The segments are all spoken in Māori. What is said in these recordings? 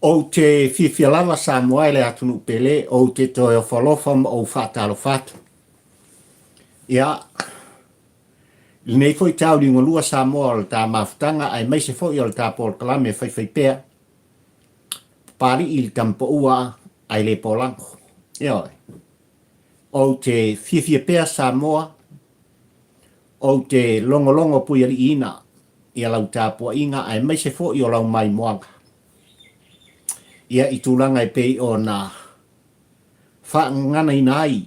O te whiwhialawa Samoa le atunu pele, o te toi o whalofa ma o whātalo whātu. Ia, nei foi tau ringo lua Samoa o le tā mawhutanga, ai mai se foi o le tā Paul Kalame whai pēr, pari i le tampo ua ai le polango. Ia oi. O te whiwhia pēr Samoa, o te longolongo pui ali ina, ia lau tā pua inga, ai mai se foi o lau mai moanga. Ia i tūlanga i pei o nā whaangana inai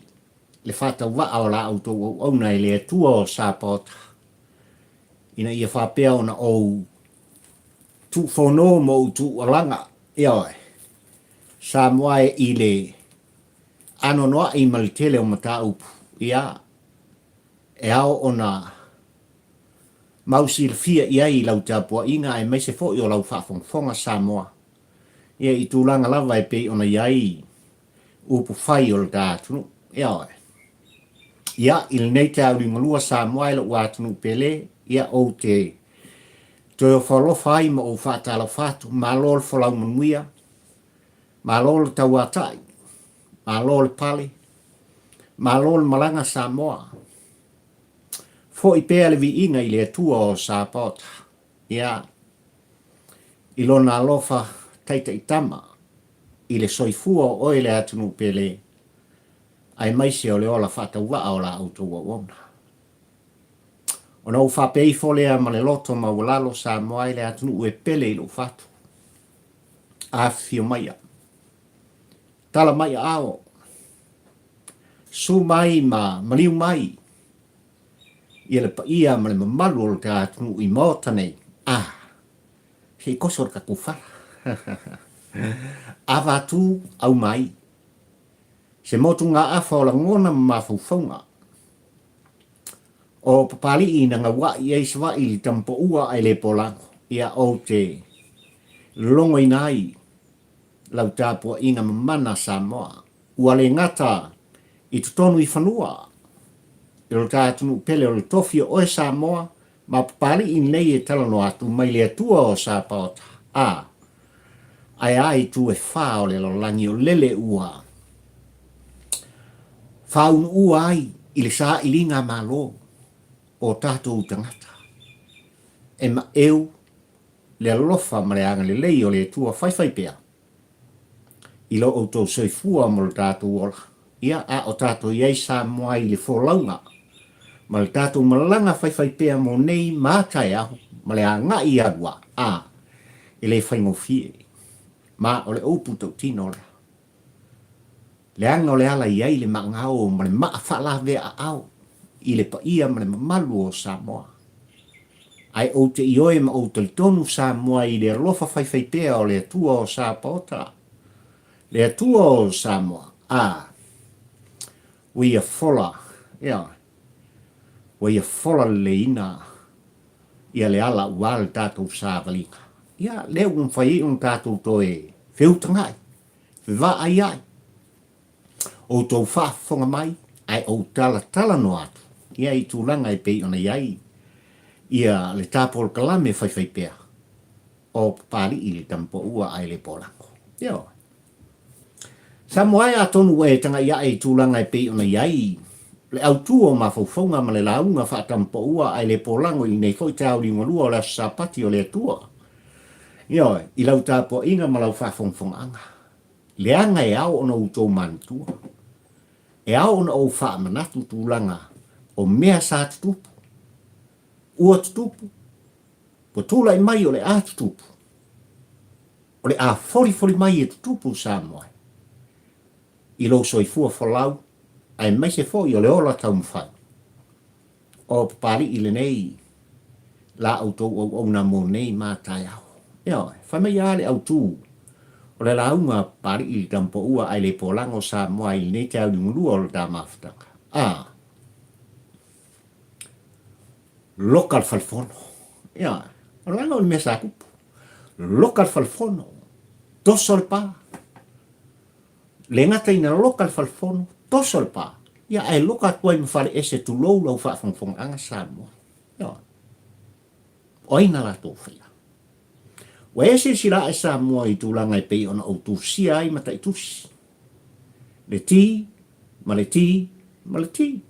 le whata waa o la auto o nei le tua o sāpota. Ina ia whapea o na o tu Fono mo tu alanga. Ia oi. Sa moae i le ano noa i malitele o mata upu. Ia e ao o na mausi le fia ia i lau tāpua inga e meise fo i o lau whaafonga Samoa. Ia i tūlanga lava e pei ona iai upu whai o le tātunu. Ia oi. Ia il nei te auri ngalua Samoa ila uatunu pele. Ia o te toi o whalofa ai ma o whātala whātu. Ma lol whalau manuia. Ma lol tauatai. Ma lol pale. Ma lol malanga Samoa. Fo i pēle vi inga i le tua o Sāpota. Ia ilona alofa taita itama i le soifua o le atunu pele ai maise o le ola whata waa o la autua ona. O nau whapei folea ma le loto ma walalo Samoa i le atunu ue pele i lo whatu. A fio maia. Tala mai ao. Su mai ma maliu mai. Ia le pa ia ma le mamalu o le te atunu i mota nei. Hei kosor ka kufala. Avatu au mai. Se motu ngā awha o la ngona mawhauwhaunga. O papali i na ngā wai ei sawa i li tampo ua ai le polango. Ia o te longo i nai. Lau tāpua inga mamana Samoa. Ua le ngata i tutonu i whanua. I lo tātunu pele o le tofi o e Samoa. Ma papali i nei e talano atu mai le atua o Sāpota. Ai tu e whao le lo langi o lele ua. Whaun ua ai i le saa i linga malo o tātou tangata. E ma eu le alofa ma le anga le lei o le tua whaiwhai pia. I lo o tau soifua mo le tātou ola. Ia a o tātou iei Samoa i le wholaunga. Ma le tātou malanga whaiwhai pia mo nei mātai ahu. Ma le anga i agua. I le whaingofie. Ma o le upu tau tino ora. Le anga o le ala iai le maangao ma le maa whala vea au. I le paia ma le mamalu o Samoa. Ai o te ioe ma o te tonu Samoa i le alofa whaiwhai pea o le atua o Sāpota. Le atua o Samoa. Ui a whola. Ia. Ui a whola le ina. Ia le ala ua le tātou sāvalinga. Ia leo un whai un tātou toe whiutangai. Whiwa ai ai. O tau whaafonga mai. Ai o tala no atu. Ia i tūlanga i pei ona iai. Ia le tāpol kalame whaiwhai pēr. O pāli i le tampo ua ai le polango. Ia. Samoa a tonu e tanga ia i tūlanga i pei ona iai. Le au tuo ma faufonga ma le launga whaatampo ua ai le polango i nei koi tau ringo lua o le sapati o le tua. Ia, i lau tāpua inga ma lau whaafongfonga anga. Le anga e au ona utou mantua. E au ona o whaamanatu tūlanga o mea sa tutupu. Ua tutupu. Po tūla i mai o le a tutupu. O le a fori mai e tutupu Samoa. I lo soifua whalau. Ai mai se fo i o le ola tau mwhai. O papari i le nei. La autou au na mo nei mātai au. Ia, whamai ale au tū. O le launga pari i tampo ua ai le polango Samoa i nei te au ngulua o le tā mawhutanga. Loka Fono. Ia, o langa o le mea sa kupu. Loka Fono. Toso le pā. Le ngata ina Loka Fono. Toso le pā. Ia, ai loka kua i Faleese tu lou lau whaafongfonga anga Samoa. Ia. O ina la tō whia. Wa ese sila e Samoa i tūlanga i pei ona o tu sia ai mata i tusi. Le ti, ma le ti, ma le ti.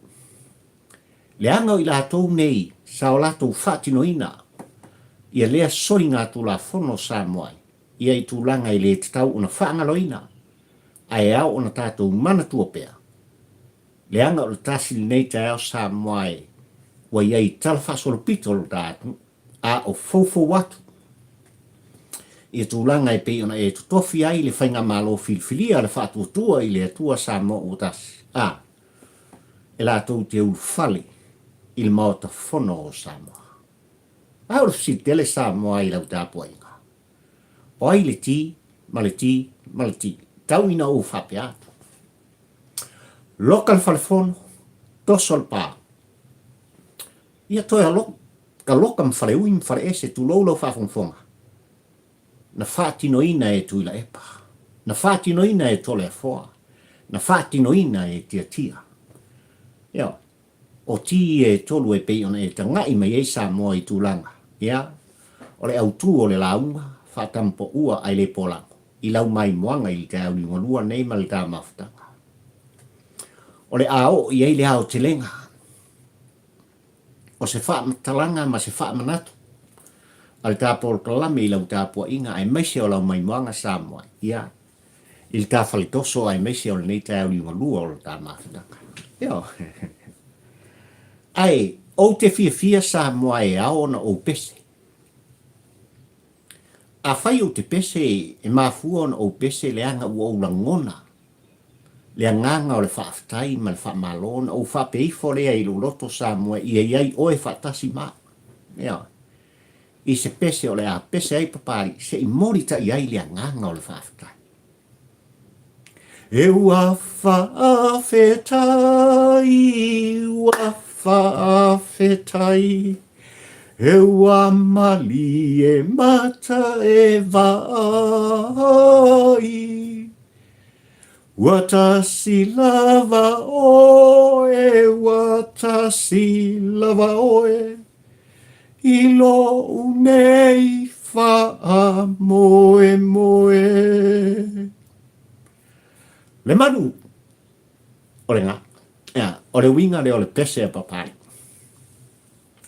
Le anga i la tau nei, sa o la tau whatino ina, ia lea sori ngā tū la Fono Samoa, ia i tūlanga i le tau una whaangaloina, ai au ona tātou mana tuapea. Le anga o le tasili nei te ao Samoa, wa iai talafasolo pito lo tātu, a o fofo watu. Ia tūlanga i pei ona e tutofi ai le whainga malo filfilia le whatuatua i le atua Samoa o tasi. E la tau te ulu Fale, i le maota Fono o Samoa. Au le si tele Samoa i lau tāpua inga. O ai le ti, ma le ti, ma le ti. Tau ina o whape atu. Loka le Fale Fono, Toso le pā. Ia toi a loka, ka loka ma Fale ui ma Faleese tu loulau whafongfonga. Na whātino ina e tuila epa. Na whātino ina e tole a foa. Na whātino ina e tia. Ia, o ti e tolu e pei ona e tangai mai e Samoa i tūlanga. Ia, o le autu o le launga, whatampo ua ai le polango. I lau mai moanga i te au ni ngalua nei ma le tā mawhtanga. O le ao i ei le ao te lenga. O se whaatalanga ma se whaamanatu. Al tāpol kalame i lau tāpua inga ai meise o lau mai moanga Samoa. Ia, il tā Fale Toso ai meise o le nei te au ni ngalua o le tā mawhtanga. Ia, ai, o te fia Samoa e ao na o pese. A whai o te pese e mafua na o pese le anga ua o langona. Le anganga o le whaaftai ma le whaamalona o whapeifo lea i loto Samoa i e iai oe whaatasi maa. Ia, i se pese o le a pese ai papari se i morita i ai le anganga o le whaaftai. E ua whaafetai, e ua mali e mata e vai. Ua tasi lava oe, ua tasi lava oe, i lo unei wha moe moe. Le manu, o le ngā, o le winga le o le pese a papari.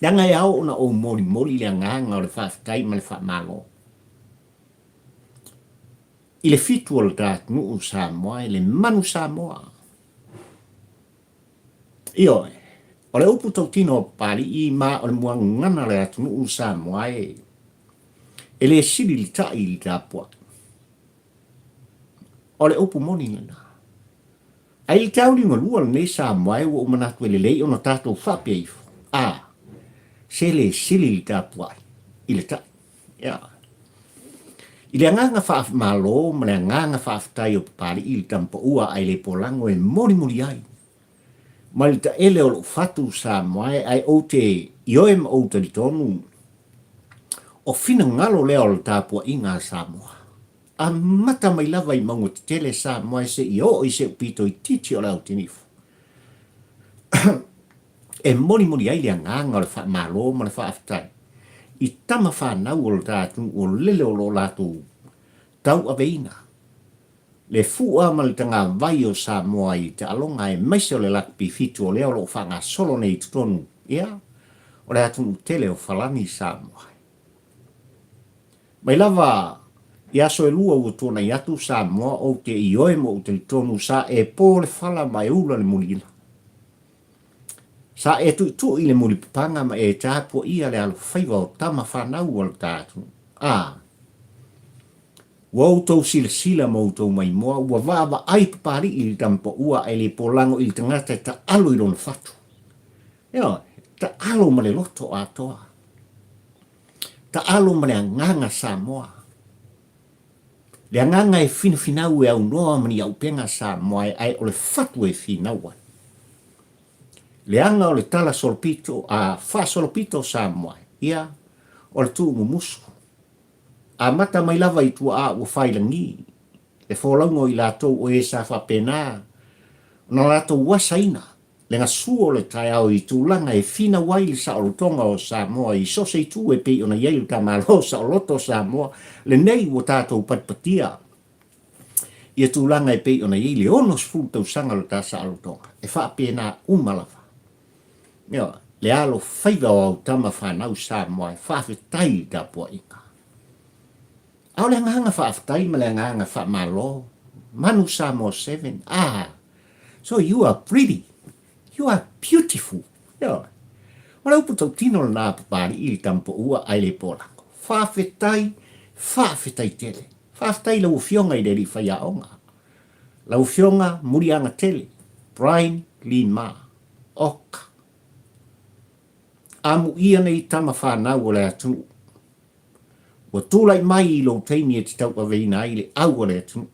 Nanga e au na o mori le nganga o le whaafitai ma le whaamalo. I le fitu o le tātu nuu Samoa, i le manu Samoa. I oe, o le upu tau tino o pari i ma o le mua ngana le atu nuu Samoa e le siri li tai li tāpua. O le upu moni ngana. Ai li tau li ngalua le nei Samoa e ua umanatu e le lei ona tātou whapea ifo. Se le sili li tāpua i le tai. Ia. I le nganga whaaf malo, ma le nganga whaaftai o papari i le tampa ua ai le polango e mori ai. Ma le ta ele o lo fatu Samoa ai o te ioe ma o te li tonu. O fina ngalo lea o le tāpua i ngā Samoa. A mata mai lava i maungo te tele Samoa se i o i se upito i titi o le au tinifu. E mori ai le nganga o le wha malo ma le whaaftai. I tama whanau o le tātu o lele o lo lātu tau aveina. Le fua ma le tanga vai o Samoa i te alonga e maise o le lakpi fitu o leo lo whanga solo nei tutonu. Ia, o le atu tele o whalani Samoa. Mai lava, i aso e lua ua tōna i atu Samoa o te ioe mo o te tonu sa e pō le whala mai ula le mulila. Sa e tu i le muli panga ma e tāpua ia le alo whaiva o tama whanau o le tātu. Wau tau sila mautou mai moa, ua vāwa ai papari i le tampa ua ai le polango i le tangata ta alo i lona whatu. Ia, ta alo ma le loto atoa. Ta alo ma le anganga Samoa. Le anganga e finau e au noa mani au penga Samoa ai o le whatu e finau. Le anga o le tala solpito, a wha solpito Samoa, ia, o le tū musu. A mata mai lava i tua a ua whailangi, le wholaungo i lātou o e sa whapena, na lātou wasaina, le nga suo le tai au I tūlanga e fina wai le sa o tonga o Samoa I so se tu e pe ona yei ka malo sa o loto Samoa le nei o tātou patpatia ia tūlanga e pe ona yei le ono sfu tau sanga lo tā sa o tonga e wha pēnā umalafa ia le alo whaiva o au tama whanau Samoa e whawhetai ka pua inga au le nganga whawhetai ma le nganga wha malo manu Samoa 7 so you are pretty you are beautiful. Yeah. Wala upu tau tino na papari I tampo ua ai le polango. Whawhetai tele. Whawhetai lau fionga I deri whaiaonga. Lau fionga murianga tele. Brian Lima. Oka. Amu ia nei tama whanau o le atunu. Wa tūlai mai I lo teimi e te tau paweina ai le au o le atunu.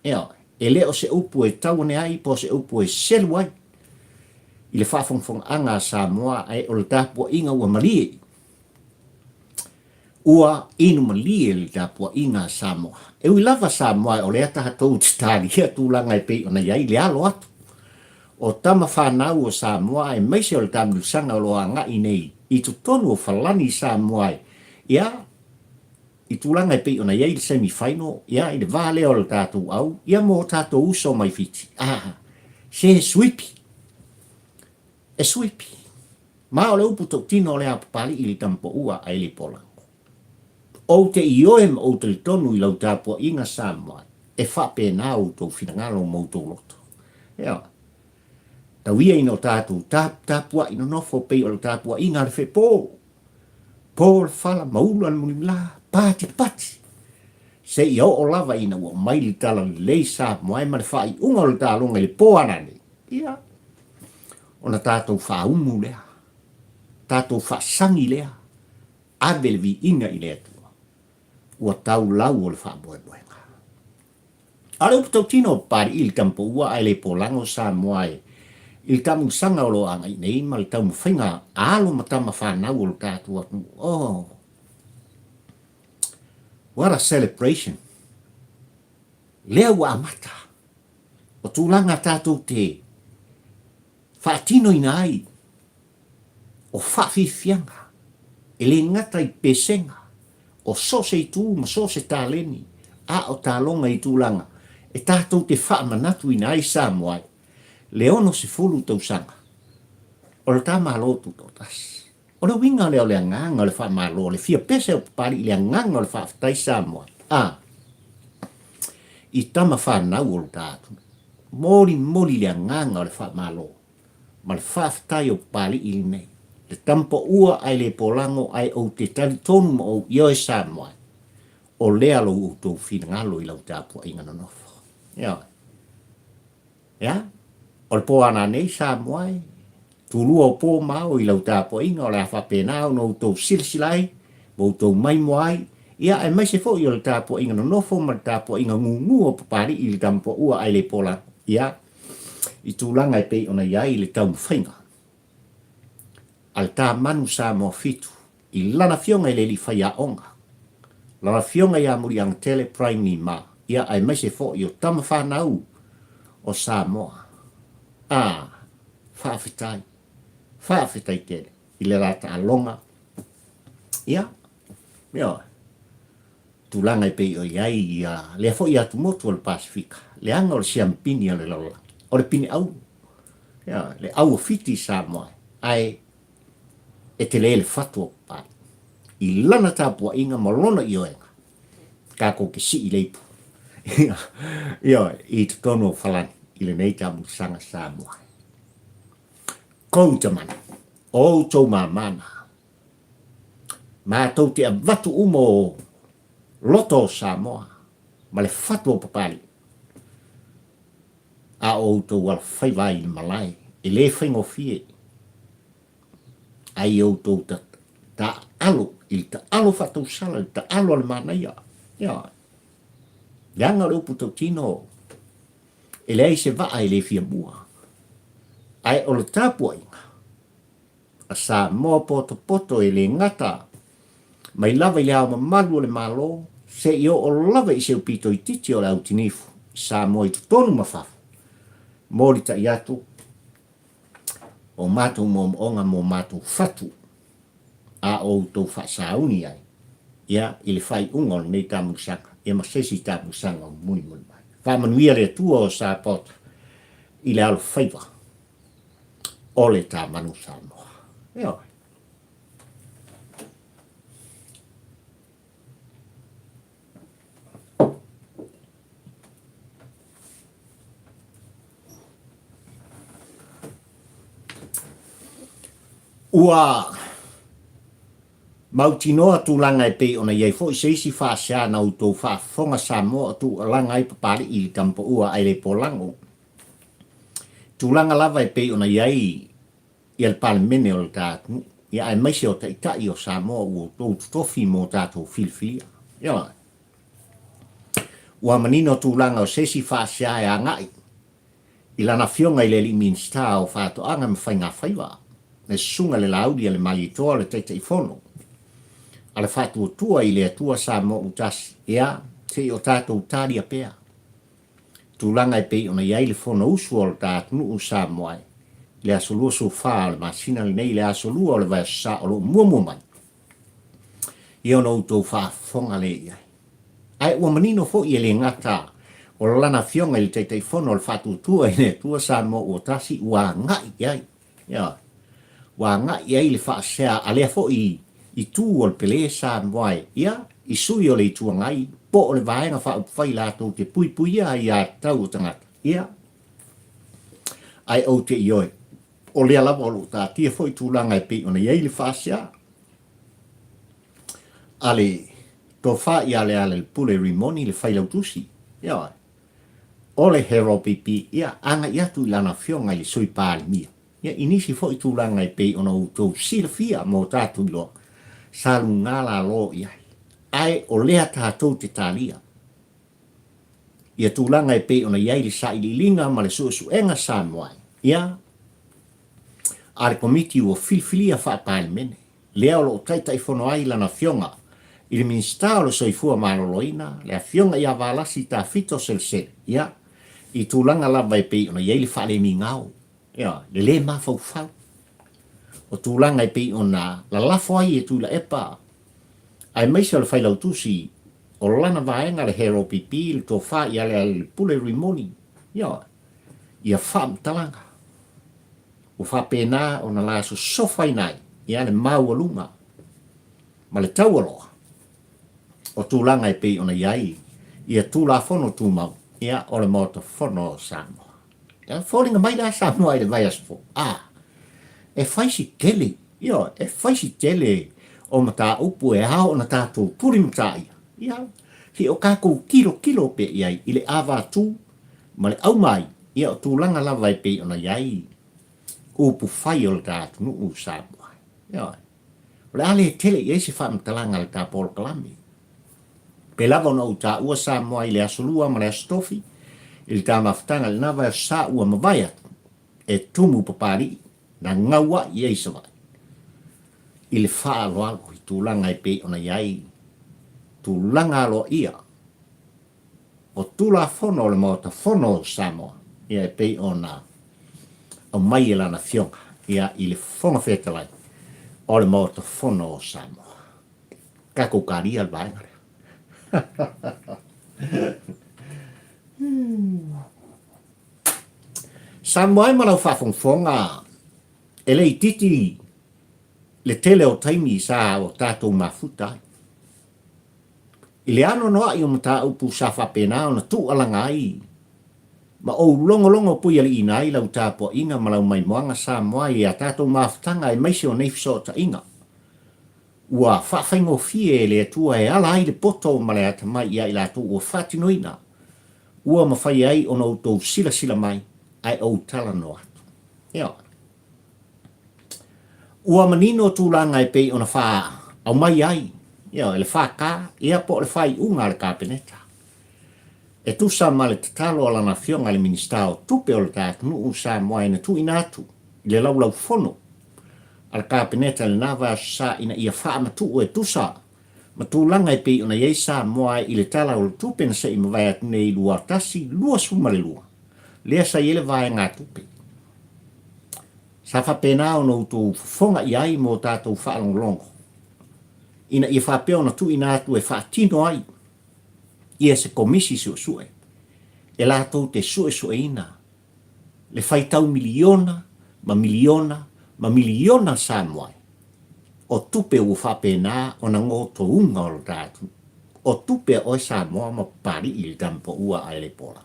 Yeah. E leo se upu e tau ne ai po se upu e selu ai. I le whawhongwhong anga Samoa ai o le tāpua inga ua malie. Ua inu malie le tāpua inga Samoa. E ui lava Samoa o le ataha tau te tāri hea tūlanga e pei ona iai le alo atu. O tama whanau o Samoa e meise o le tāmulu sanga o loa ngai nei. I tu tonu o whalani Samoa ia I tūlanga e pei ona iai le semi-final ia I le vale o le tātou au. Ia mo tātou uso mai fiti. Se sweepy. E sweepy. Ma o le upu tau tino le apapali I le tampo ua ai le polango. O te ioe ma o te le tonu I lau tāpua inga Samoa. E whape nā o tau whinangalo mo tau loto. Ia. Tau ia ino tātou tāpua ino nofo pei o le tāpua inga le whepo. Po le whala maulan muni la pati. Se I o lava ina ua mai li tala li lei Samoa e ma le whai unga le tālonga I le poanane. Ia. Ona tātou whaumu lea, tātou whasangi lea, avelevi inga I lea tua, ua tau lau o le whaboeboenga. Ale upu tau tino pari I le tampo ua ai le polango Samoa I le tamu sanga o lo anga I nei ma le tamu whainga alo matama whanau o le tātua. Oh, what a celebration. Lea ua amata, o tūlanga tātou te whaatino ina ai, o whawhiwhianga, e le ngata I pesenga, o so se tū ma so se tāleni, o tālonga I tūlanga, e tātou te whaamanatu ina ai Samoa, le ono se fulu tau sanga, o le tā mālotu totas, o le winga leo le nganga o le whaamalo, le fia pese o pari le nganga o le whaafitai Samoa, I tama whanau o le tātu, mori le nganga o le whaamalo, ma le whaafitai o pali I nei. Le tampo ua ai le polango ai o te tali tonu ma o ioe Samoa. O lea lo o tō whinangalo I lau tāpua inga nonofo. Ia. Ia. O le po ana nei Samoa. Tūlua o pō mao I lau tāpua inga o le awhapenao no tō silsilai, mo tō maimuai. Ia ai mai se fo I o le tāpua inga nonofo ma le tāpua inga ngungu o papari I le tampo ua ai le polango. Ia. I tūlanga e pei ona iai le tau mwhainga. Al tā manu Samoa fitu, I lana fionga I le li whaiaonga. Lana fionga ia muri ang tele prime ni ma, ia ai mai se fo I o tama whanau o Samoa. Whawhetai tele, I le rata alonga. Ia, tūlanga e pei o iai, le fo I atu motu o le Pasifika, le anga o le siampini o le laulanga. O le pini au, le au fiti Samoa, ai e te le whatua pari. I lana tāpua inga malona I oenga, kako ke si I leipu. I te tono whalani, I le nei tamu sanga Samoa. Kouta mana, o tau mamana, ma tau te avatu umo loto Samoa, ma le whatua papari. A o tau wala whaiwai I malai, e le whaingo fie. Ai o tau ta alo, I ta alo whatau sala, ta alo ale mana ia. Ianga reupu tau tino, e le se waa I le fia mua. Ai o le tāpua inga. A sa moa poto e le ngata, mai lava I le au mamalu o le malo, se I o lava I se upito I titi o le au tinifu, sa moa I tonu mafafu. Mori ta iatu, o mātou mō onga mō mātou whatu a o tō whaasauni ai. Ia, ili whai unga nei tā musanga, ia masesi tā musanga o muni muni mai. Whamanuia le tua o sā pota, ili alo whaiva, ole tā manu sā moa. Ia oi. Ua mautinoa tūlanga e pei ona iei fo i seisi whaasea na utou whaafonga sa moa tu alanga i papari i kampa ua aile polango. Tūlanga lava e pei ona iei i al palemene o le tātunu. Ia ai maise o taitai o sa moa ua tō tutofi mo tātou filfia. Ia. Ua manino tūlanga o seisi whaasea e angai. I lana fionga i le li minsta o whaatoanga me whainga whaiwa. Le sunga le laudi le mai toa le T.T.T. Fono. Ale fatu tua i le tua sa mo utasi. Ia, te o tātou tāria pēa. Tūlanga e pei ona iai le Fono usu o le tātunu u sa moai. Le asolua so wha le masina le nei le asolua o le vai sa o lo mua mai. Ia ona utou whaafonga le iai. Ai ua manino fo i le ngata o le lana fionga i le T.T.T. Fono le fatu tua i le tua sa mo utasi ua ngai iai. Ia. Wa nga ia i le whaasea alea fo i tū o le Faleese mwai. Ia, i sui o le i tua ngai, po o le vaenga whai lātou te pui ia i a tau o tangata. Ia, ai au te ioi. O lea lava o lo tā tia fo i tūlanga e pei ona iei le whaasea. Ale, tō wha i ale le pule rimoni le whai lautusi. Ia, o le hero pipi, ia, anga i atu i lana fionga i le sui pāli mia. Ia inisi fo i tūlanga i pei ona utou silafia mō tātou i loa. Salu ngala lo iai. Ai o lea tātou te tālia. Ia tūlanga i pei ona iai le sa ili linga ma le suesu enga sa moai. Ia. Ale komiti ua filfilia wha palemene. Lea o lo T.T.T. Fono ai lana fionga. I le minsta o le soifua maloloina. Lea fionga ia valasi tā fito sel. Ia. I tūlanga lava i pei ona iai le Fale mi ngau. Ia, le mafau. O tūlanga i pei ona la lafo ai e tūla epa. Ai maise le whai lautusi o lana vaenga le hero pipi le tō wha i ale pule rimoni. Ia, ia wha mtalanga. O wha pēnā o na laso sofai nai i ale mau alunga. Ma le tau aloha. O tūlanga i pei ona iai. Ia tūla fono tūmau. Ia, o le mota fono samo. Falling mai la sa mo ai vai asfo. E faisi tele. Ia, e faisi tele o mata upu e hao na tātou puri mtai. Ia, hi o kako kilo pe iai ile ava tu ma le au mai. Ia o tūlanga lava i pei ona iai. Upu fai o le tātou nu u sa mo. Ia, le ale tele i eisi wha mtalanga le tā polo kalami. Pe lava ona u tā ua sa mo ai le asolua ma le astofi. Ili tā maftanga le nawa sa ua mawaya e tumu papari na ngaua i eisa vai. Ili wha aloalo i tūlanga i pei ona iai. Tūlanga alo ia. O tūla fono le mota fono Samoa. Ia e pei ona o mai e lana fionga. Ia ili fonga whetalai. O le mota fono Samoa. Kako kari al vaengare. Samoa mana whawhongwhonga e lei titi le tele o taimi sa o tātou mafuta. I le ano noa i o mata upu sa whapena o na tu alanga ai. Ma o longo pui ali inai lau tāpua inga malau mai moanga Samoa i a tātou mafutanga e maise o neifso ta inga. Ua whawhaingo fie le atua e ala ai le poto ma le atamai ia i la tu ua whatinoina. Ua mawhai ai o nou tau sila mai, ai au tala no atu. Ia. Ua manino tūlanga i pei o na wha au mai ai. Ia, le wha ka, ia po le whai unga le kāpeneta. E tu sa ma le tatalo ala na fionga le ministao tupe o le tātunu u sa moa ina tu inatu, le lau fono. Ala kāpeneta le nawa sa ina ia wha matu o e tu sa. Ma tūlanga i pei ona iei sa moa i le tala o le tupe na sa i mawai atu nei lua tasi, lua suma le lua. Lea sa i ele vai ngā tupe. Sa whapena o no tu fonga iai mo tātou whaalonglongo. Ina ia whapea na tu ina atu e whaatino ai. Ia se komisi sue. E lātou te sue ina. Le whaitau miliona, ma miliona Samoa. O tupe u whapena o na ngō tounga o tātou. O tupe o Samoa ma pari i tampo ua ai le pola.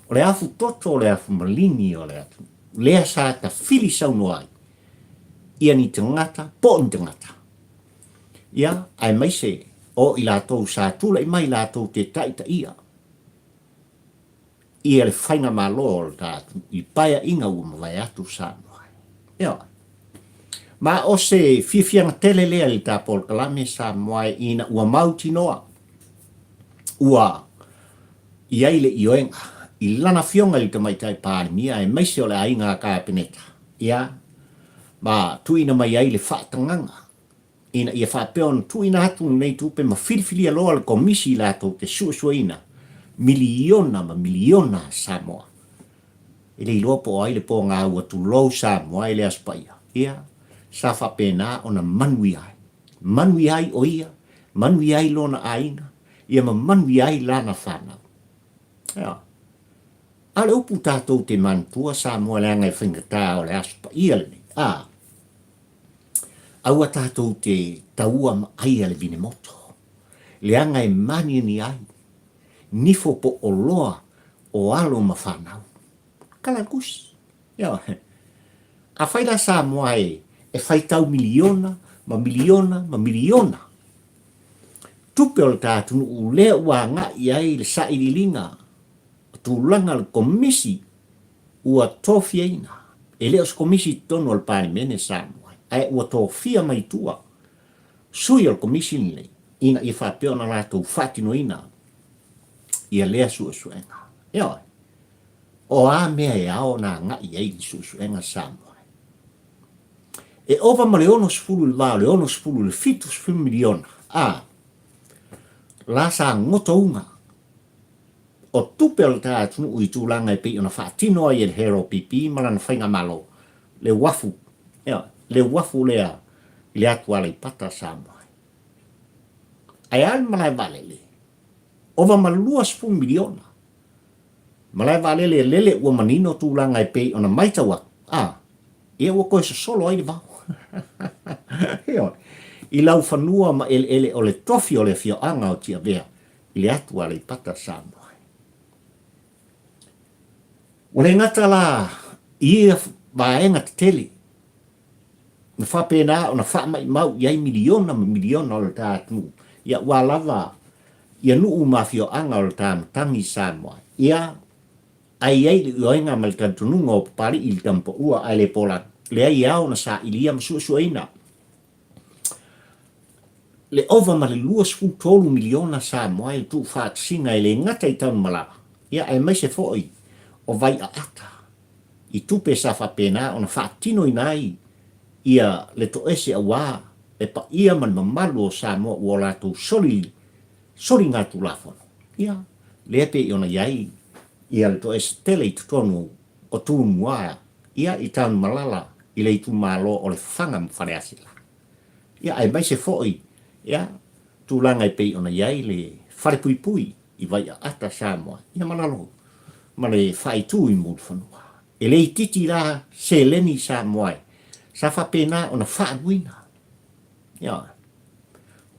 O le afu toto o le afu malini o le atu. Lea sa ta fili sauno ai. Ia ni te ngata, po ni te ngata. Ia, ai mai se, o i lātou sa tula i mai lātou te taita ia. Ia le whainga malo o le tātou, i paia inga ua mawai atu sa noai. Ia. Ma o se fiafianga tele lea li tāpol kalame sa moai ina ua mauti noa. Ua, iai le ioenga. I lana fionga li tamaitai pālimia e maise o le ainga ka peneta. Ia, ma tuina mai ai le whaatanganga. Ina ia whapeo na tuina atu nei tupe ma filifili aloa le komisi lātou te suasuina. Miliona Samoa. E le ilopo ai le po ngā ua tu lou Samoa e le aspaia. Ia, sa whapena o na manui ai. Manui ai o ia, manui ai lona aina, ia ma manui ai lana whanau. Ia. Ale upu tātou te mantua Samoa le angai whingata o le aspa ia le. Aua tātou te taua ma ai ale vine moto. Le angai mani ni ai. Nifo po o loa o alo ma whanau. Kalakus. Ia. A whaida Samoa e whaitau miliona. Tupe o le tātunu u lea ua ngā iai le sairilinga. Tulanga le komisi ua tofia ina. E leo komisi tono al parimene Samoa. Ai ua tofia mai tua. Sui al komisi ni lei. Ina i whapeo na lātou whatino ina. Ia lea suenga. Ia. O a mea e ao na ngā iai li suenga Samoa. E ova ma le ono sfulu le vao, le ono sfulu le fitu sfulu miliona. La sa ngoto unga. O tupe o tātunu ui tūlanga e pei o na whaatino ai e hero pipi malana whainga malo. Le wafu. Le wafu lea le atua le pata Samoa. Ai al malai vale le. Ova malua 10 miliona. Malai vale le lele ua manino tūlanga e pei o na maitawa. Ia ua koe sa solo ai le vau. I lau whanua ma ele o le tofi o le fio anga o tia vea. I le atua le pata Samoa. O le ngata la ia vaenga te tele. Na whapena o na whamai mau iai miliona o le tātunu. Ia walawa, ia nuu mafio anga o le tāmatangi Samoa. Ia ai le uoenga ma le kantununga o pari i le tampo ua ai le pola. Le ai au na sa ilia masuasuaina. Le ova ma le 2.3 miliona Samoa i tu whaatsinga i le ngata i taun malapa. Ia ai mai se foi. O vai a ata. I tupe sa whapena o na whaatino i nai. Ia le to ese a wā. E pa ia man mamalu o Samoa ua lātou sori ngā tu lafono. Ia, le epe i ona iai. Ia le to ese tele i tutonu o tūnu wā. Ia i taun malala i le itu malo o le whangam Faleese la. Ia ai mai se foi. Ia, tūlanga i pei ona iai le wharepuipui i vai a ata Samoa. Ia malalo. Ma le whaitu i mūtu whanua. E le titi la se leni Samoa. Sa whapena o na whaanuina. Ia.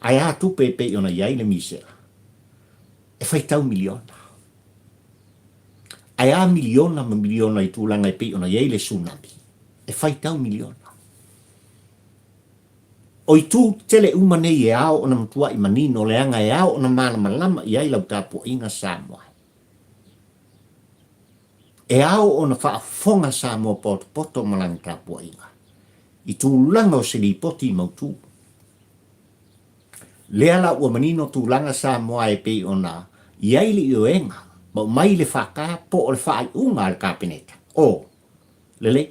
Ai a tupe pe ona iai le misera. E whaitau miliona. Ai a miliona i tūlanga i pe ona iai le tsunami. E whaitau miliona. O i tū tele umanei e ao ona matua i manino le anga e ao ona malama iai lau tāpua inga Samoa. E ao ona whaafonga Samoa poto malanga tāpua inga. I tūlanga o se li poti mautu. Lea la ua manino tūlanga Samoa e pei ona iai li ioenga. Ma mai le whaka po o le whaai unga al kāpeneta. O, lele.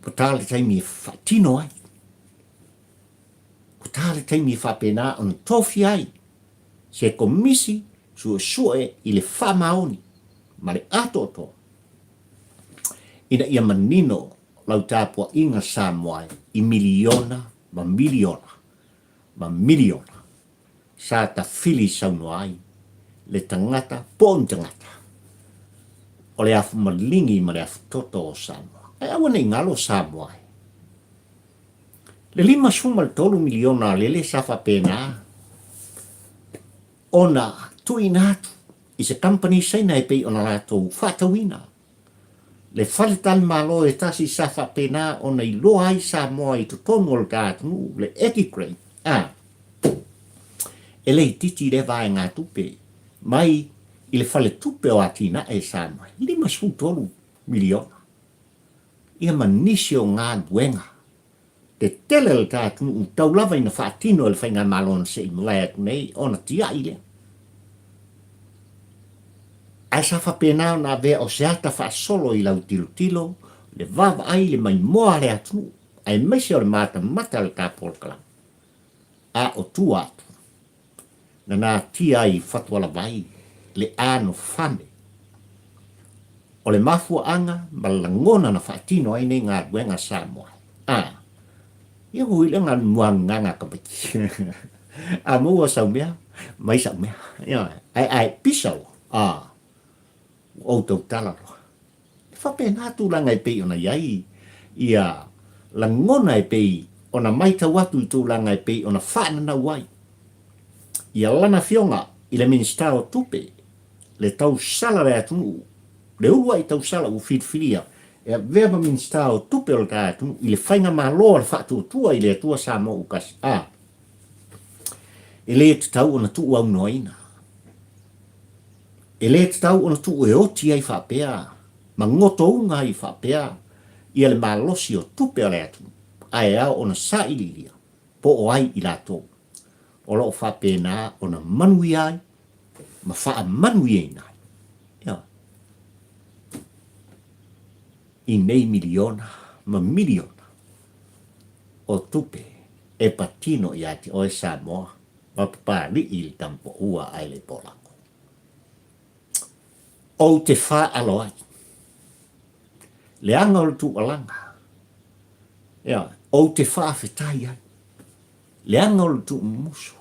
Pata le taimi e whaatino ai. Pata le taimi e whapena on tofi ai. Se komisi sue i le whamaoni. Ma le atoto. ina ia manino lau tāpua inga Samoa I miliona ma miliona sa ta fili sauno ai le tangata pon tangata o le afu malingi ma le afu toto o Samoa ai awa nei ngalo Samoa le 5.3 miliona le safa pena ona tuinatu I se company saina e pei ona latou whatawina. Le whaletal malo e tasi safa pena ona I loa ai Samoa I tutongo le tātunu, le etiquette. E le titi le vai ngā tupe, mai I le whale tupe o atina e Samoa, 5.3 miliona. Ia manisi o ngā duenga. Te tele le tātunu, taulawa ina whaatino le whainga malona se I mulai atu nei, ona tia I le. Ai safa pena na vea o se ata fa solo I lau tilo, le vava ai le mai moa le atu, ai meise o le mata le tāpol kala. A o tu atu, na nā tia I fatua la vai, le ano fame. O le mafua anga, ma langona na whaatino ai nei ngā duenga Samoa. Ia hui le ngā muanganga kapaki. A mua sau mea, mai sau mea. Ai pisau. O tau tala roa. Whapena tūlanga I pei ona iai. Ia langona I pei ona mai tau atu I tūlanga I pei ona whanana wai. Ia lana fionga I le minsta o tupe. Le tau sala le atunu. Le urua I tau sala u whitwhiria. E veba minsta o tupe o le atunu. I le whainga māloa le whaatua I le atua Samoa ukasi. E le tau ona tuu au noina. E le tau ona tuu e oti ai whapea. Ma ngoto unga ai whapea. Ia le malosi o tupe o le atunu. Ai au ona sa iliria. Po o ai I lato. O lo whapea nā ona manui ai. Ma wha manui ai nai. I nei miliona, ma miliona. O tupe, e patino I ati o e Samoa. Ma papali I le tampo ua ai le polako. O te wha alo ai. Le anga o le tu alanga. O te wha whetai ai. Le anga o le tu musu.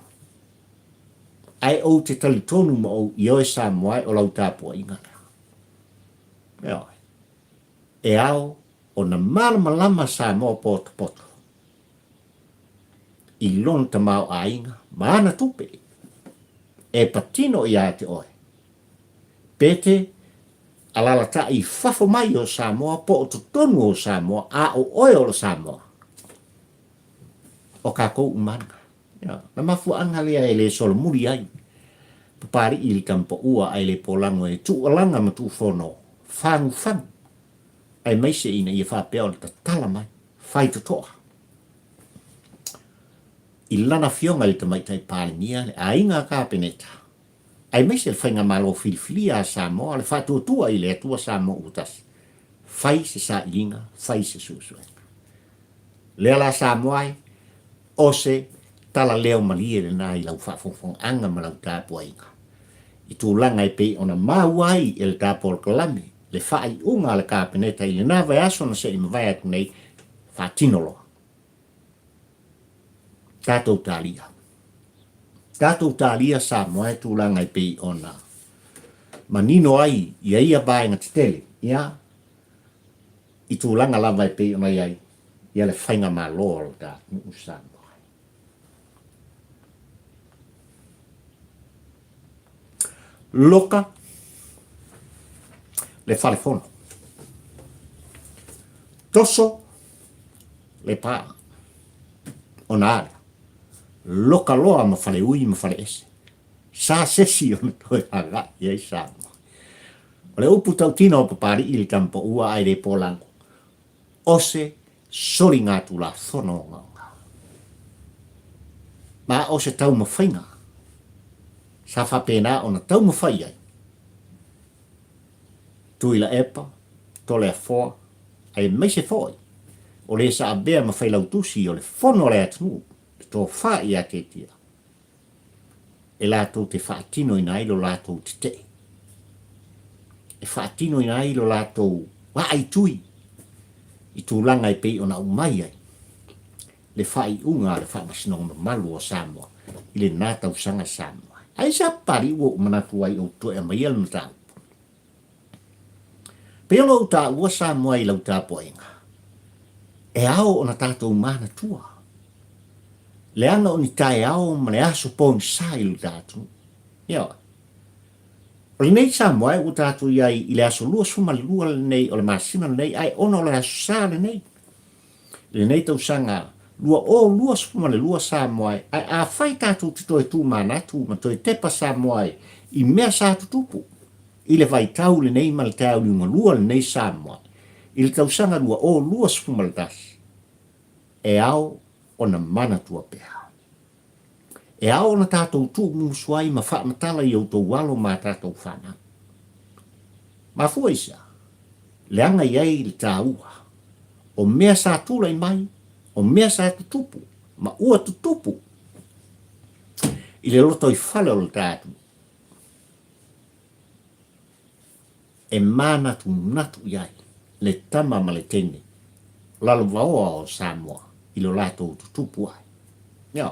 Ai o te talitonu ma o I o e Samoa o lau tāpua ingana. E ao o na malama Samoa poto. I lon ta mau ainga, maana tupe. E patino I ate oe. Pete, alala ta I fafo mai o Samoa po o tutonu o Samoa a o oe o Samoa. O kako umanga. Na mafuanga lea e le solo muri ai. Papari I li kampo ua ai le polango e tu alanga ma tu Fono. Fangu. Ai meise ina I whapea o le tatala mai. Whai tutoa. I lana fionga le tamaitai pālingia le ainga kāpeneta. Ai meise le whainga malo filifili a Samoa le whatuatua I le atua Samoa utasi. Whai se sa inga, whai se susuenga. Lea la Samoa o se tala leo malie le nā I lau whafongfong anga ma lau tāpua inga. I tūlanga I pei ona mauai e le tāpol kalame. Le whai unga le kāpeneta I le nā vai aso na se I mawai atu nei whatinolo. Tātou tālia. Tātou tālia Samoa e tūlanga I pei ona. Manino ai ia bāinga te tele. I tūlanga lava I pei ona iai. Ia le whainga mā loa o tā Samoa. Loka. Le fale Fono. Toso. Le pā. Ona ale. Loka loa ma fale ui ma Faleese. Sa sesi ona toi aga I Samoa. O le upu tautina o papari I le tampo ua ai le polango. Ose sori ngā tula Fono ngā. Ma ose tau ma whainga. Sa whapena ona tau ma whai ai. Tui la epa, tole a foa, ai meise foi. O le sa abea ma whailau tusi o le Fono le atunu, tō wha I a te tia. E lātou te whaatino I nai lo lātou te te. E whaatino I nai lo lātou wa ai tui, I tūlanga I pei ona umai ai. Le whai unga le wha masinonga malu o Samoa. I le nā tausanga Samoa. Ai sa pari ua manatu ai o to e mai al matau. Pea lo ta ua Samoa I lau tā poenga. E ao ona tātou mana tua. Le ana o ni tae ao ma le aso pōni sa I lu tātou. Ia. O le nei Samoa e u tātou iai I le aso lua suma le lua le nei o le masina le nei ai ona o le aso sa le nei. Le nei tausanga lua suma le lua Samoa ai a whai tātou tito e tū manatu ma toi tepa Samoa I mea sa tutupu. I le vai tau le nei ma le tau li lua le nei Samoa. I le tausanga lua suma le tasi. E ao ona mana tua pea. E ao ona tātou tū musuai ma wha matala I au tau walo ma tātou whana. Ma fua isa, le anga iai le tāua, o mea sa tūlai mai, o mea sa tutupu, ma ua tutupu. I le loto I Fale o le tātou. E mana tu natu iai, le tama ma le tene, lalo vaoa o Samoa. I lo lato tutupu ai. Ia.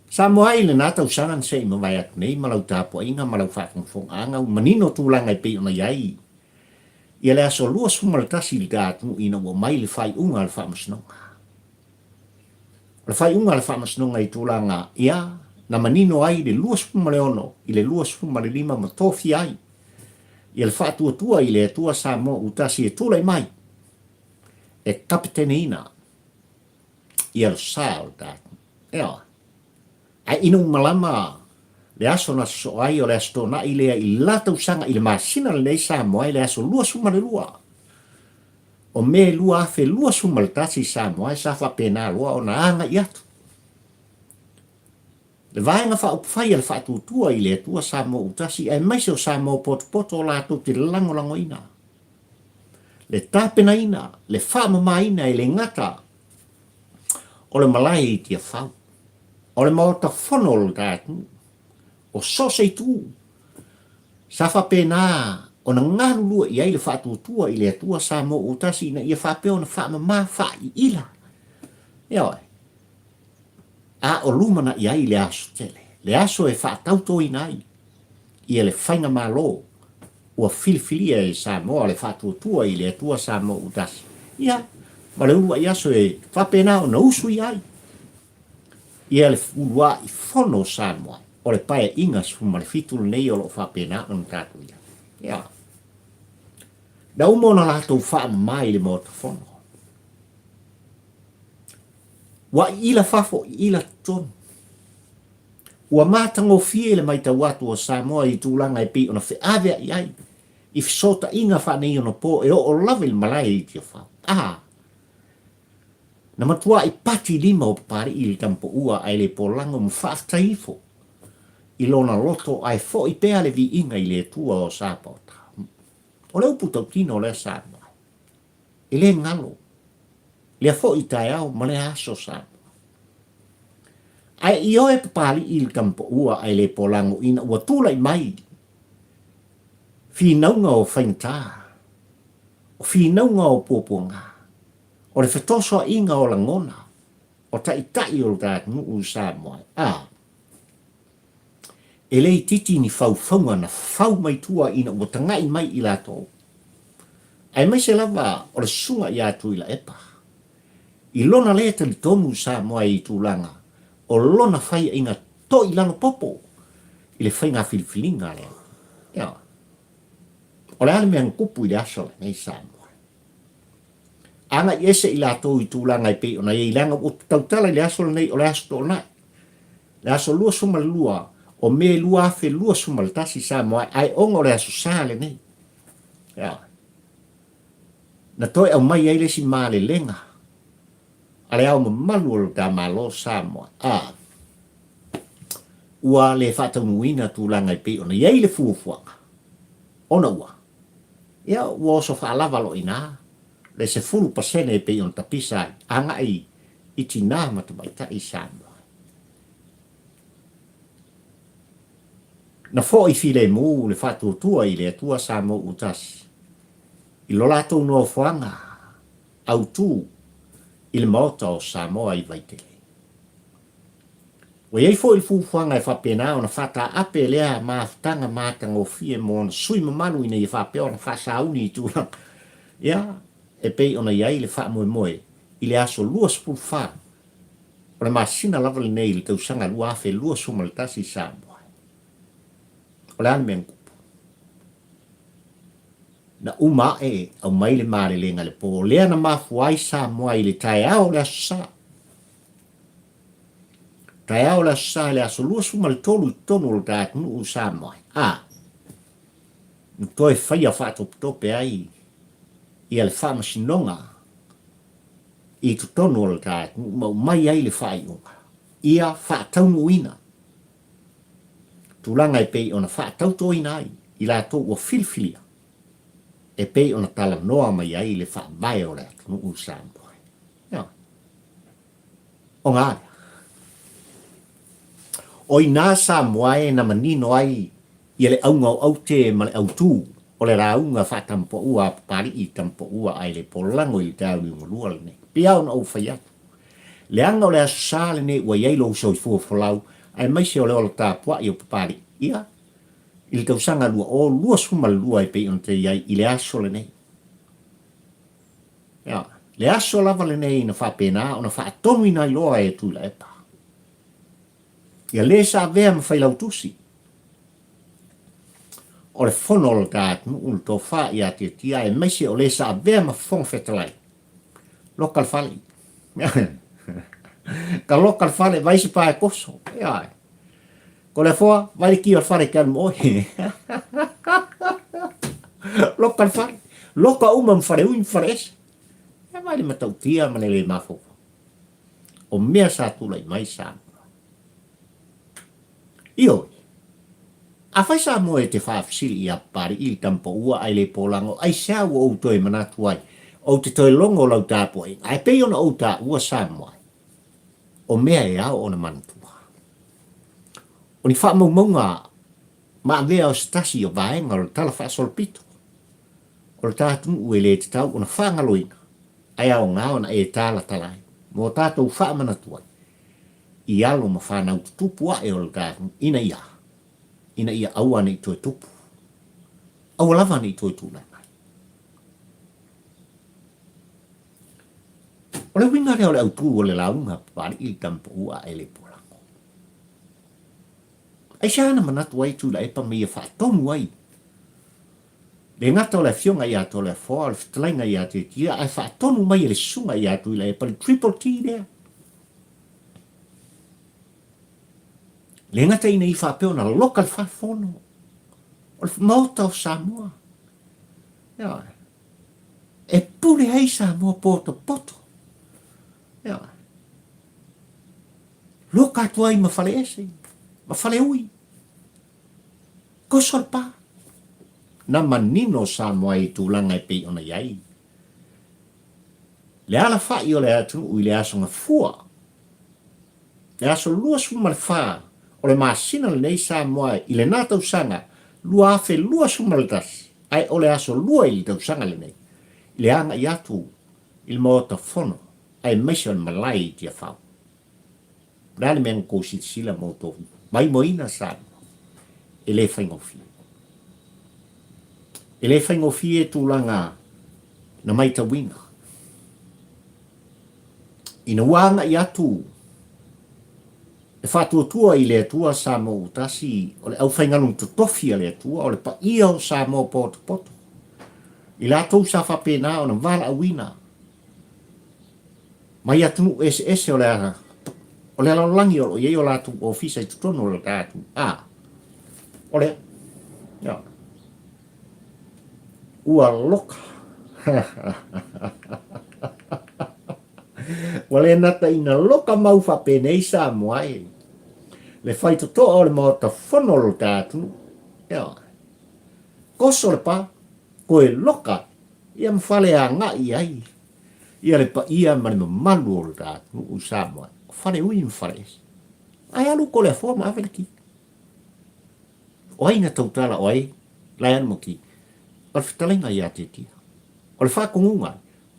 Samoa I le nā tausangan se I mawai atu nei malau tāpua inga malau whakongfonga anga manino tūlanga I pei ona iai. Ia le aso lua sumalatasi li tātu ina ua mai le whai unga le whamasnonga. Le whai unga le whamasnonga I tūlanga ia na manino ai le lua sumaleono I le lua sumalelima ma tofi ai. Ia le whātua I le atua Samoa utasi e tūlai mai. E kapitene ina I al sal tātu. Ia. Ai inu malama le aso na so ai o le aso na I lea I lata usanga I le masina le nei Samoa I le aso lua suma le lua. O me lua afe lua suma le tasi Samoa I safa pena lua o na anga I atu. Le vaenga wha upwhai al wha tutua I le atua Samoa utasi ai maise o Samoa poto la tu te lango ina. Le tāpena ina, le whamama ina I le ngata. O le malai I tia whau. O le maota Fono le tātu. O sosei tū. Safa pēnā, o na ngaru lua I ai le whātuatua I le atua Samoa utasi ina ia whapeo na whamama whai ila. Ia oi. A o lumana I ai le aso tele. Le aso e whaatauto I nai. Ia le whainga malo. Ua filifilia e Samoa le whātuatua I le atua Samoa utasi. Ia, ma le ua I aso e whapena o na usu I ai. Ia le ulua I Fono Samoa. O le pae ingas fuma le fitul nei o lo whapena o na tātu ia. Ia. Na umona lātou wha mai le mota Fono. Wa ila fafo ila tonu. Ua mātango fie le mai tau atu o Samoa I tūlanga I pi o na whiawea I ai. I fisota inga whanei o na pō e o lawe le malai I tia whau. Na matua I pati lima o pari I le tampo ua ai le pōlango mu whaaftaifo. I lona loto ai fo I pēa le vi inga I le tua o sāpota. O le upu tau tino le Samoa. I le ngalo. Le fo I tai au ma le aso Samoa. Ai I oe papali I le tampo ua ai le pōlango ina ua tūlai mai. Whinaunga o whaintā. O whinaunga o pōponga. O le whetoso inga o langona. O tai o le tātunu u Samoa. E lei titi ni whauwhaunga na whau mai tua ina ua tangai mai I lato. Ai mai se lava o le sunga I atu I la epa. I lona lea tali tomu Samoa I tūlanga. O lona whai inga to I lalo popo. I le whainga filifilinga lea. Ia. O le ale mea ngupu I le aso nei Samoa. Anga I ese I lato I tūlanga I pe ona I langa o tautala I le aso nei o le aso to nai. Le aso lua suma le lua. O me lua afe lua suma le tasi Samoa ai ongo le aso sale nei. Ia. Na toi au mai ai le si maa le lenga. Ale au mamalu o le tā malo Samoa. Ua le whataumuina tūlanga I pe ona iei le fuafuanga. Ona ua. Ia ua oso whaalavalo ina. Le se fulu pasene e pe ona tapisa anga I tina matabaita I Samoa. Na fo I file mu le whatuatua I le atua Samoa utasi. I lo lato no fuanga. Au tu. Il mota o Samoa I vaitele. O iei fo il fuanga I whapena o na whata ape lea maafutanga mātanga o fie mo na sui mamalu ina I whapea o na whasauni I tūranga. Ia, e pei ona iai le wha moe moe. I le aso lua spul wha. O le masina lava le nei le tausanga lua afe lua sumaltasi Samoa. O le ane mea kupu. Na uma au mai le maare lenga le po. Lea na mafuai Samoa I le tae ao le aso saa. Tae au le aso saa le aso lua sumaltolu I tonu o le tae nu u Samoa. Toi whaia whaatope ai. Ia le wha masinonga. I tu tonu o le tae mau mai ai le whai unga. Ia whaataunu ina. Tulanga e pei ona whaatauto ina ai. I la tō ua filfilia. E pei ona tala noa mai ai le wha mai o le atu nu u Samoa. Ia. O ngāre. O I nā Samoa e na manino ai ia le aunga o au te ma le au tū. O le raunga whatampo ua pari I tampo ua ai le polango I le tau I ngolua le nei. Pia ona au whai atu. Le anga o le aso sā le nei ua iei lo usau I fua whalau ai maise o le ola tāpua I o papari. Ia. I le tausanga lua o lua suma lua I pei on te iai I le aso le nei. Ia. Le aso lava le nei na whapena o na whaatonu ina I loa e tu la epa. Ia le sa vea ma whailau tusi. O le fono o le tātunu unu tō wha I a T.T.T e maise o le sa vea ma whong whetalai. Loka le Fale. Ka loka le Fale vaisi pā e koso. Ia. Ko le fua, vai ki o le Fale kanu oi. Loka le Fale. Loka uma mwhare ui Faleese. Ia vai le matautia ma le mafoko. O mea sa tula I mai sa. Ioi. A whai sa moe te whaafisili I a pari I tampo ua ai le polango ai sa ua o toi manatu ai. O te toi longo lau tāpua I. Ai pei ona o tā ua sa moe. O mea e au ona manatua. O ni wha maunga ma vea o stasi o vaenga o le tala wha solpito. O le tātunu ue le te tau ona whangaloina. Ai au ngā ona e tāla talai. Mo tātou wha manatua. I alo ma whanau tupu a e o le tātunu ina ia. Ina ia aua nei toi tupu. Aua lava nei toi tūnai mai. O le winga reo le au tū o le launga pari I tampo ua e le polango. Ai siana manatu ai tūla e pa mea whaatonu ai. Le ngata o le fionga I ato le fōa, le fitalainga I a T.T.T ai whaatonu mai e le sunga I ato I le e pa le triple T rea. Le ngata ina I whapeo na loka le Fono. O le mauta o Samoa. Ia. E pure hei Samoa poto poto. Ia. Loka atua I ma Faleese. Ma Faleui. Koso le pā. Na manino Samoa I tūlanga I pei ona iai. Le ala whai o le atunu ui le aso nga fua. Le aso lua suma le wha. O le masina le nei Samoa I le nā tausanga lua afe lua sumaltasi. Ai o le aso lua I le tausanga le nei. I le anga I atu I le mota Fono. Ai maise on malai I tia whau. Rale mea ngō sila mō tohu. Mai moina Samoa. E le whaingofi. E le whaingofi e tūlanga na mai tawina. Ina wanga I atu e whātua I le atua Samoa utasi, o le au whaingalung tutofi a le atua, o le pa ia o Samoa poto poto. I la tau sa whapena o na wala awina. Mai atunu ese o le ara, o le alalangi o iei o la tu ofisa I tutono o le tātu. O le, ia, ua loka. Wale nata ina loka mau whapena I Samoa e. Le whai to o le mota Fono lo tātunu. Ia. Koso le pā, koe loka, ia mwhale a ngai ai. Ia le pa ia mani malu o le tātunu u Samoa. Whale ui Faleese. Ai alu ko le fua ma awele ki. O aina tautala o ai, lai anu mo ki. O le whitalenga I a T.T.T. O le whakongunga.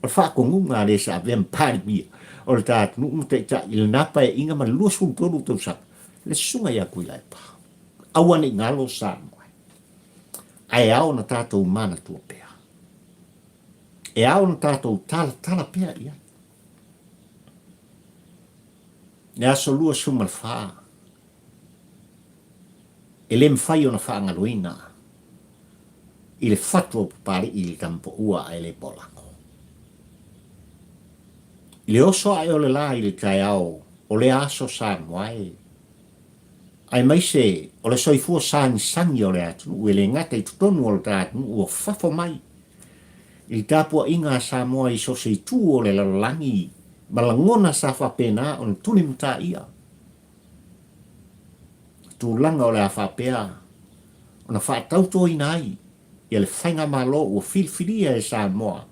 O le whakongunga le sa vem pari bia. O le tātu nuku te ta il napa e inga man lua sul tolu tau saka. Le sunga ia kui lai pa. Awane ngalo sa moe. Ai ao na tātou mana tua pea. E ao na tātou tala pea ia. Ne aso lua sumal wha. E le mwhai o na wha ngaluina. I le whatua pari i le tampo ua ai le polako. I le oso ai o le la i le tai au. O le aso sa moai. Ai mai se, o le soifua sangi o le atu. Ue le ngata i tutonu o le tātu. Ua whafo mai. I tāpua inga sa moa i so se i tū o le lalangi. Malangona sa whapena o le tuni mta ia. Tūlanga o le a whapea. O na whaatauto i nai. Ia le whainga malo ua filfilia e sa moa.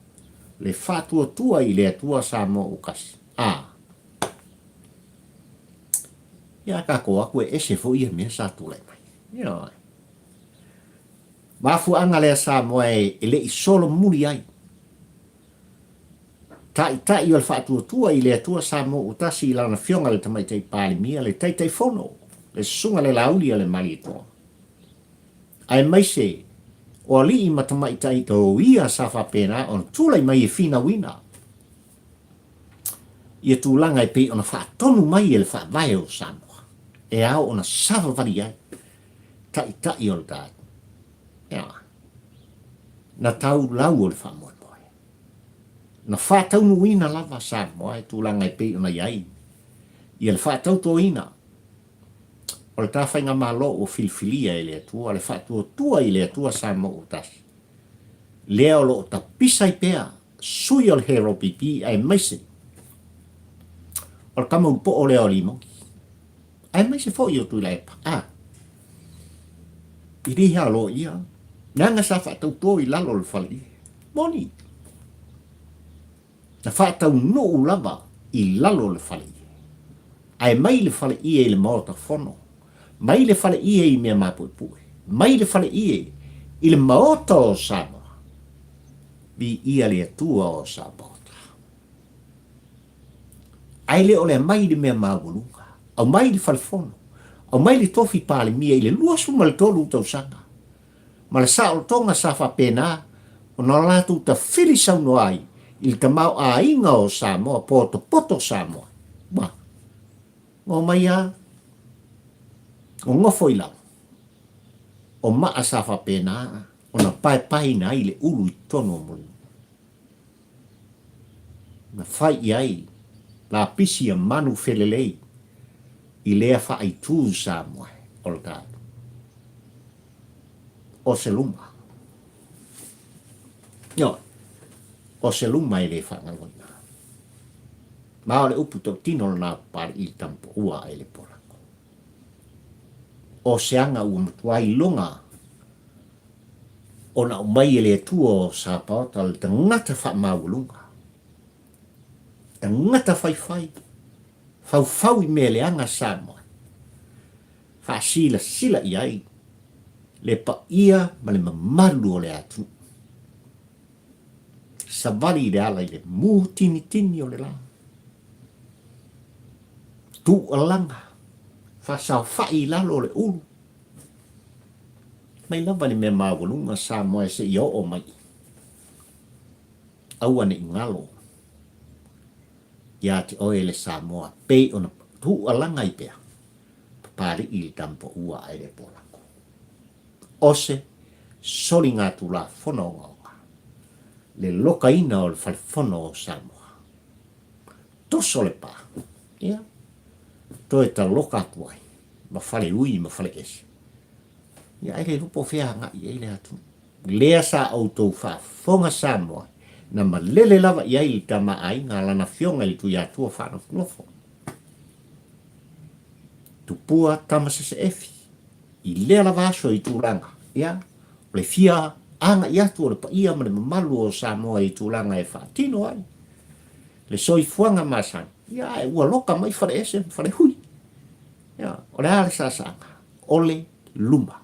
Le whātua tua i le atua sa moa o kasi. Ia kako aku e ese fo ia mea sa tūlai mai. Ia. Mafu anga le sa moa e le i solo muri ai. Tai o le whātua tua i le atua sa moa o tasi i lana fionga le tamai tei pāli mia le tai fono. Le sunga le lauli le mali toa. Ai mai se, o ali i matamai tai tau ia sa whapena on tūlai mai e whina wina. Ia tūlanga e pe ona whaatonu mai e le whaavai o Samoa. E ao ona sawa vari ai. Tai o le tātu. Ia. Na tau lau o le whaamoe moe. Na whaataunu wina lava Samoa e tūlanga e pe ona iai. Ia le whaatau tō ina. O le tāwhainga malo o filfilia i le atua, le whaatua tua i le atua sa mo o tasi. Lea o lo o ta pisa i pea, sui o le hero pipi ai maise. O le kama upo o le o limo. Ai maise fo i o tui la epa. I riha lo ia, nanga sa whaatau tō i lalo le whali. Moni. Na whaatau no u lava i lalo le whali. Ai mai le whali i e le maota fono. Mai le fale ie i mea mapupue. Mai le fale ie i le maota o Samoa. Vi ia le atua o Samoa. Ai le ole mai le mea mawulunga. Au mai le fale fono. Au mai le tofi pale mia i le luasu ma le tolu tau sanga. Ma le sao tonga sa whapena o na latu ta whiri sauno ai i le tamau a inga o Samoa poto Samoa. Ba. Ngō mai a o ngofo i lau. O maa sa whapena, o na pai na i le ulu i tono muli. Na whai i ai, la pisi a manu Falelei, i lea whai tū sa moe, o le tātu. O se luma. Yo, o se luma i le whangalona. Mao le upu tau tino na pari i tampo ua ai le pora. O se anga ua matuai longa o na umai ele tua o sa paota le tangata wha maulunga. Tangata whai. Fau i mele anga Samoa. Wha sila i ai. Le pa ia ma le mamalu o le atu. Sa vali le ala i le mu tini o le la. Tu alanga. Whasau whai lalo le ulu. Mai lava ni mea mawalunga Samoa se i o mai. Aua ni ngalo. Ia te oe le Samoa. Pei ona tu alanga i pea. Pari i tampo ua ai le polako. Ose, soli ngā tula Fono ngā. Le loka ina o le Fono o Samoa. Toso le pā. Ia. Toe ta loka tuai. Ma Fale ui, ma Faleese. Ia ai le lupo fea nga i ele atu. Lea sa autou wha fonga Samoa. Na ma lele lava i ai ta ma ai ngā lana fionga li tu ia tua whana nofo. Tupua tamasa se efi. I lea lava aso i tūranga. Ia. Le fia anga i atu o le pa ia ma le mamalu o Samoa i tūranga e whaatino ai. Le soi fuanga masang. Ia e ua loka mai Faleese, Fale hui. Ia, o le ale sa sanga. Ole luma.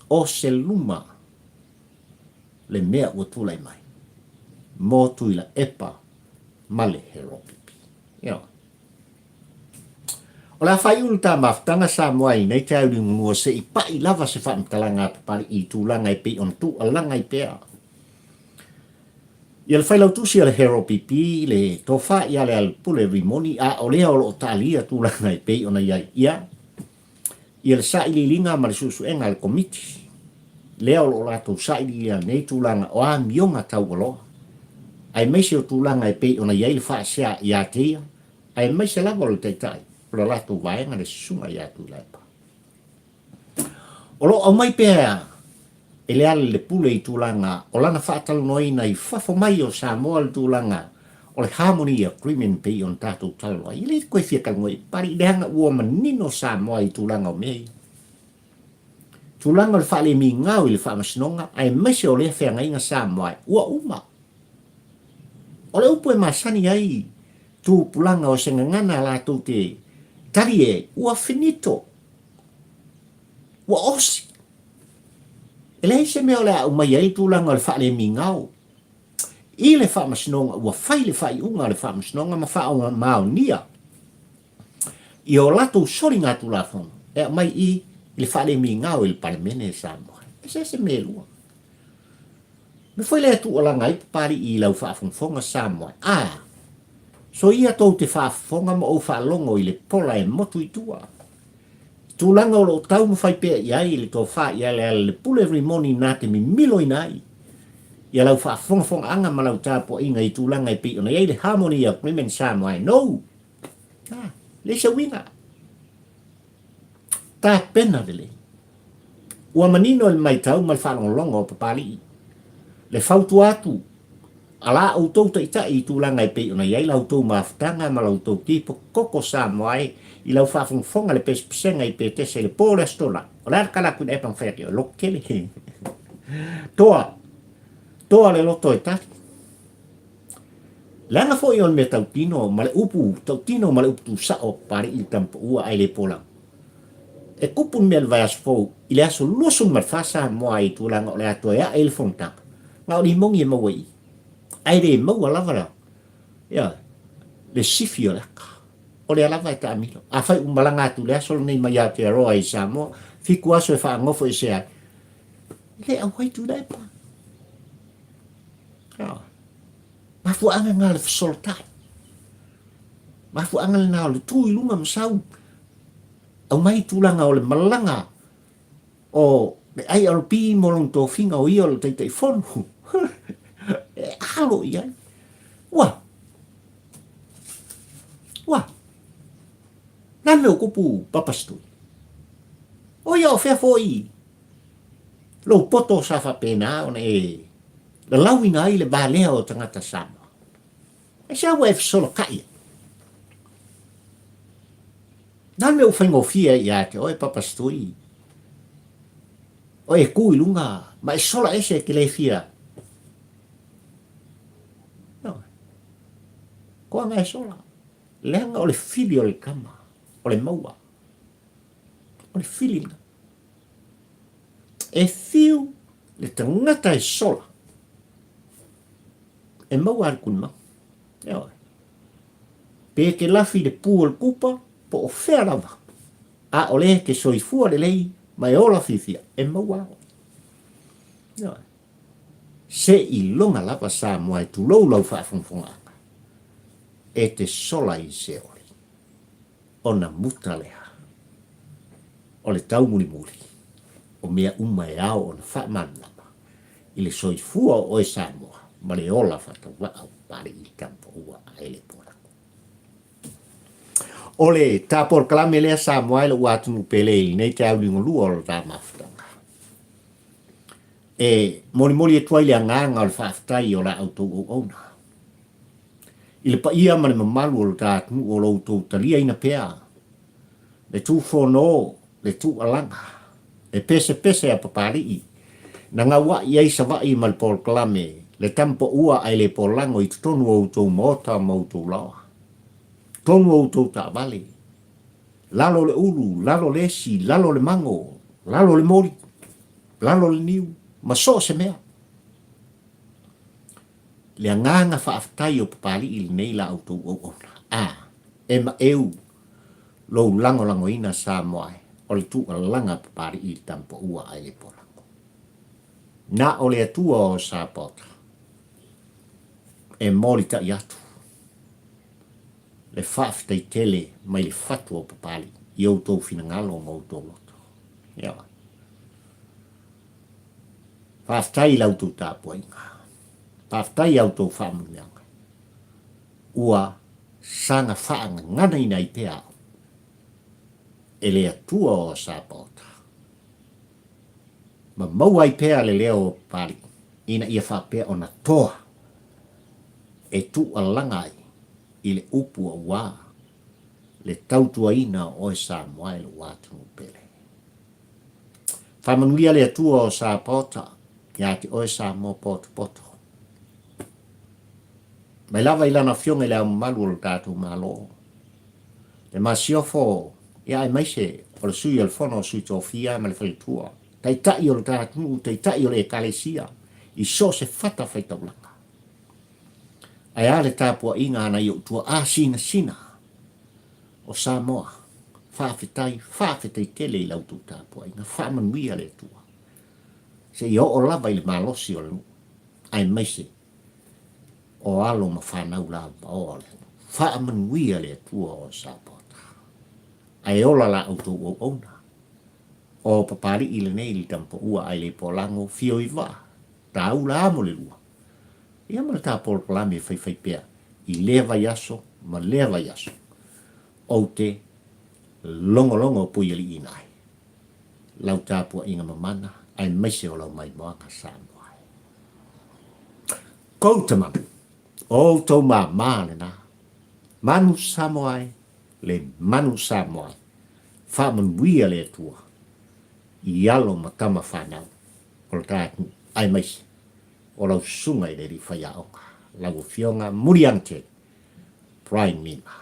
O se luma. le mea ua tulai mai. Mō tui la epa ma le hero pipi. Ia. O la whai ulu tā maftanga sa moai nei te au ngua se i pai lava se wha mtalanga pari i tūlanga i pe on tu alanga i pea. Ia le whai lau tusi ale hero pipi le tō wha i ale al pule rimoni a o lea o lo tālia tūlanga i pe ona iai. Ia. Ia le sa ili linga ma le susu enga le komiti. Lea o lo lato sa ili nei tūlanga o a mionga tau aloha. Ai meise o tūlanga i pe ona iai le wha sea i a teia. Ai meise lava o le teitai. Pula lato vaenga le sunga ia tu laipa. O lo au mai pea e le ale le pule i tūlanga o lana whaatalo noina i whafo mai o Samoa le tūlanga o le harmony agreement pe on tātou taloa. I le koe whiakal ngoi pari leanga ua manino Samoa i tūlanga o mei. Tūlanga le whaale mi ngau i le whaamasnonga ai maise o le whenga inga Samoa ua uma. O le upu e masani ai tu pulanga o senga ngana la tau te tari e ua finito. Ua osi. E lei se mea o le au mai ai tūlanga o le whaale mi ngau. I le whaamasnonga ua whai le whai unga le whaamasnonga ma whaonga mao nia. I o lato sori ngā tūla whonga. E mai i le whaale mi ngau i le palemene e Samoa. E se mea lua. Me foi le tu ola ngai pari i lau whaafonga Samoa. So ia tau te whaafonga mo o whaalongo i le pola e motu i tua. Tūlanga o lo tau mo whai pēr i ai le tō wha i ale le pule rimoni nā te mi milo i nai. Ia lau whaafonga anga ma lau tāpo inga i tūlanga i pi ona i le harmony agreement Samoa. No! Le sa winga. Tā pena le. Ua manino le mai tau mal whaalongo o papali i. Le fautu atu ala au tau ta ita i tūlanga i pei ona iai lau tau maafutanga ma lau tau tipo koko Samoa i lau whaafonga le pesenga i pe tese le pōle astola o la kala kuna e pang whaki o lokele toa le loto e tati langa fo i on me tau tino ma le upu tau tino ma le upu tu sao pari i tampo ua ai le pola e kupun me le vayas fo i le aso losun marfasa moa i tūlanga o le ato ea e le fontanga ngau ni mongi e mawai. Ai re maua lava ia le sifi o laka. O le alava e ta amilo. A fai umalanga atu le asol nei mai a te aroa i Samoa. Fiku aso e wha ngofo e se ai. Le au hai tu dai pa. Mafu anga ngā le fisoltai. Mafu anga le nao le tui lunga masau. Au mai tūlanga o le malanga. O le ai alpi molong tō finga o ia o le teitei Fono. Halo ia. Wah. Name o kupu papastui. O ia o fea foi. Lo poto sa fa pena ona e. Le lawina ai le balea o tangata Samoa. E sa wa e solo kai. Name o faingo fia ia te o e papastui. O e kui lunga. Ma e sola ese ke le fia. Koa ngai sola. Leanga o le fili o le kama. O le maua. O le fili nga. E fiu le tangata e sola. E maua ar kun mau. Eo. Pe ke lafi le pū o le kupa po o whea lava. A o le ke soifua le lei mai ola fifia. E maua o. Eo. Se i longa lava Samoa e tu lou lau whaafonga. E te sola i se ori. O na muta lea. O le tau muri muri. O mea uma e ao o na whaamanama. I le soifua o e Samoa. Ma le ola whata wao pari i kampo ua a ele pora. O le tāpor kalame lea Samoa e le uatunu pele i nei te au lingo lua o le tā mafutanga. E mori e tuai le anganga o le whaafutai o la autou o ona. I le paia ma le mamalu o le tātunu o lo tau talia ina pea. Le tū Fono, le tū alanga. E pese a papari i. Na ngā wa i eisa wa i ma le pol kalame. Le tampo ua ai le polango i tonu o tau mota ma tau lawa. Tonu o tau ta vale. Lalo le ulu, lalo le si, lalo le mango, lalo le mori, lalo le niu. Ma so se mea. le nganga whaaftai o papali ili nei la au tau au ona. E ma eu lo lango ina sa moai. O le tu langa papali ili tampo ua ai le polango. Na o le atua o sa pota. E mori ta iatu. Le whaaftai tele mai le fatu o papali. Iau tau fina ngalo mo tau loto. Ia. Whaaftai lau tau tāpua inga. Whaaftai au tau whaamunianga. Ua sanga whaanga ngana ina i pea. E lea tua o sa pota. Ma maua i pea le leo pari. Ina ia whaapea o na toa. E tu alangai. I le upu a wā. Le tautua ina o e sa moai le wātunu pele. Whamanuia lea tua o sa pota. Ia te o e sa mo poto poto. Mai lava i lana fionga i lea malu o le tātou malo. Le masiofo, ia e maise, o le sui o le fono o sui tofia, ma le whale tua. Tai tai o le tātou, tai tai o le ekalesia, i so se fata whaitau langa. Ai ale tāpua inga ana i o tua a sina sina, o Samoa, whawhetai tele i lautu tāpua inga, whamanuia le tua. Se i o lava i le malosi o le nu, ai maise, o alo ma whanau la o le whaamanuia le tua o Sapota. Ai ola la auto o ona. O papari i le nei li tampo ua ai le polango fio i va. Tau la amo le lua. Ia ma le tā polpolami e whai pea. I leva yaso, ma leva yaso. O te longo pui ali inai. Lau tāpua inga mamana, ai maise o lau mai moanga Samoa. Koutamana. O tau mā le nā. Manu Samoai, le manu Samoai. Whamanuia le tua. I alo ma kama whanau. O le tātu, ai maise. O lau sungai le ri whaiaonga. Lau fionga muriante. Prime Mima.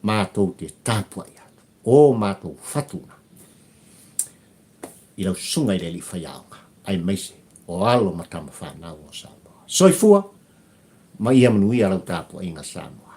Mātou te tāpua ia. O mātou whatuna. I lau sungai le ri whaiaonga. Ai maise. O alo ma kama whanau o Samoa. Soifua. Ma ia manuia lau tāpua inga Samoa.